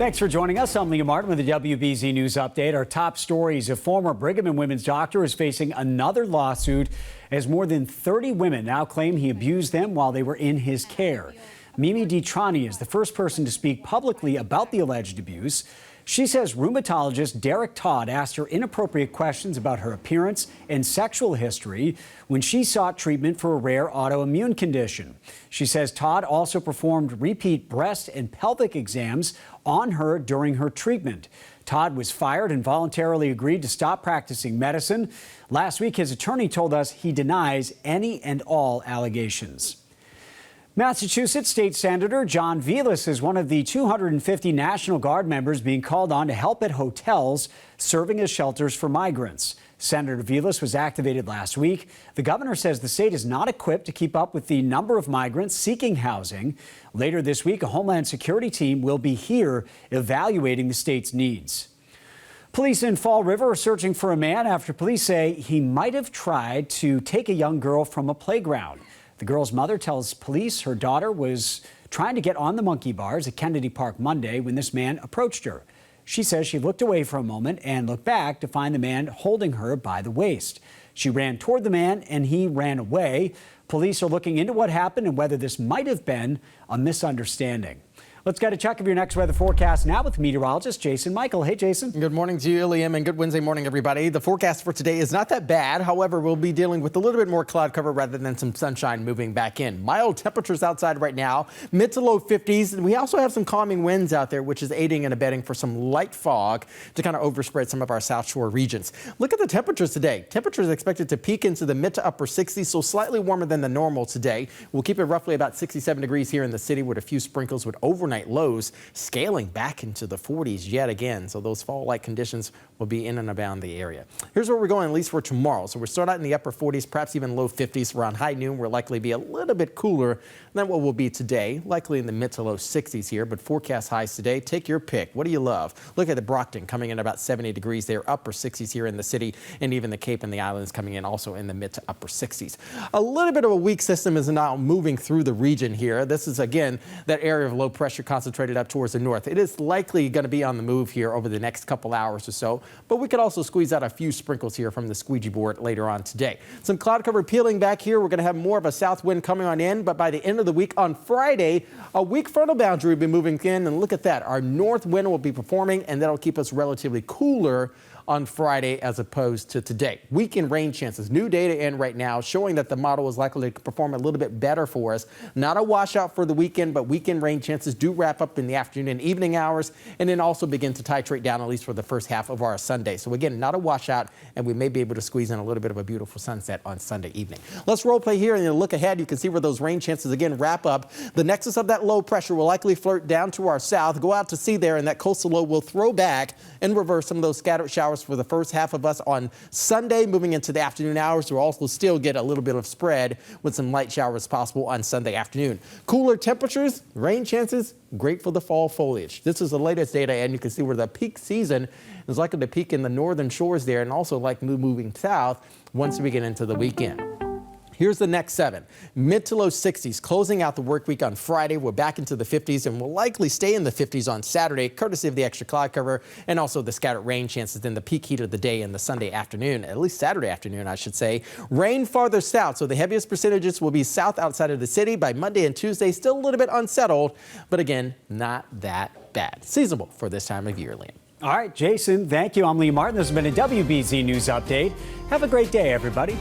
Thanks for joining us. I'm Liam Martin with the WBZ News Update. Our top stories: a former Brigham and Women's doctor is facing another lawsuit as more than 30 women now claim he abused them while they were in his care. Mimi DiTrani is the first person to speak publicly about the alleged abuse. She says rheumatologist Derek Todd asked her inappropriate questions about her appearance and sexual history when she sought treatment for a rare autoimmune condition. She says Todd also performed repeat breast and pelvic exams on her during her treatment. Todd was fired and voluntarily agreed to stop practicing medicine. Last week, his attorney told us he denies any and all allegations. Massachusetts State Senator John Velas is one of the 250 National Guard members being called on to help at hotels serving as shelters for migrants. Senator Velas was activated last week. The governor says the state is not equipped to keep up with the number of migrants seeking housing. Later this week, a Homeland Security team will be here evaluating the state's needs. Police in Fall River are searching for a man after police say he might have tried to take a young girl from a playground. The girl's mother tells police her daughter was trying to get on the monkey bars at Kennedy Park Monday when this man approached her. She says she looked away for a moment and looked back to find the man holding her by the waist. She ran toward the man and he ran away. Police are looking into what happened and whether this might have been a misunderstanding. Let's get a check of your next weather forecast now with meteorologist Jason Michael. Hey, Jason. Good morning to you, Liam, and good Wednesday morning, everybody. The forecast for today is not that bad. However, we'll be dealing with a little bit more cloud cover rather than some sunshine moving back in. Mild temperatures outside right now, mid to low 50s. And we also have some calming winds out there, which is aiding and abetting for some light fog to kind of overspread some of our South Shore regions. Look at the temperatures today. Temperatures expected to peak into the mid to upper 60s, so slightly warmer than the normal today. We'll keep it roughly about 67 degrees here in the city with a few sprinkles with overnight lows scaling back into the 40s yet again. So those fall-like conditions will be in and around the area. Here's where we're going, at least for tomorrow. So we'll start out in the upper 40s, perhaps even low 50s. Around high noon, we'll likely be a little bit cooler than what will be today, likely in the mid to low 60s here. But forecast highs today, take your pick. What do you love? Look at the Brockton coming in about 70 degrees there, upper 60s here in the city, and even the Cape and the Islands coming in also in the mid to upper 60s. A little bit of a weak system is now moving through the region here. This is, again, that area of low pressure concentrated up towards the north. It is likely going to be on the move here over the next couple hours or so, but we could also squeeze out a few sprinkles here from the squeegee board later on today. Some cloud cover peeling back here. We're going to have more of a south wind coming on in, but by the end of the week on Friday, a weak frontal boundary will be moving in, and look at that. Our north wind will be performing, and that'll keep us relatively cooler on Friday as opposed to today. Weekend rain chances, new data in right now showing that the model is likely to perform a little bit better for us. Not a washout for the weekend, but weekend rain chances do wrap up in the afternoon and evening hours and then also begin to titrate down at least for the first half of our Sunday. So again, not a washout, and we may be able to squeeze in a little bit of a beautiful sunset on Sunday evening. Let's role play here and then look ahead. You can see where those rain chances again wrap up. The nexus of that low pressure will likely flirt down to our south, go out to sea there, and that coastal low will throw back and reverse some of those scattered showers for the first half of us on Sunday. Moving into the afternoon hours, we'll also still get a little bit of spread with some light showers possible on Sunday afternoon. Cooler temperatures, rain chances, great for the fall foliage. This is the latest data, and you can see where the peak season is likely to peak in the northern shores there and also like moving south once we get into the weekend. Here's the next 7. Mid to low 60s, closing out the work week on Friday. We're back into the 50s and will likely stay in the 50s on Saturday, courtesy of the extra cloud cover and also the scattered rain chances in the peak heat of the day and the Sunday afternoon, at least Saturday afternoon, I should say. Rain farther south, so the heaviest percentages will be south outside of the city. By Monday and Tuesday, still a little bit unsettled, but again, not that bad. Seasonable for this time of year, Liam. All right, Jason, thank you. I'm Lee Martin. This has been a WBZ News Update. Have a great day, everybody.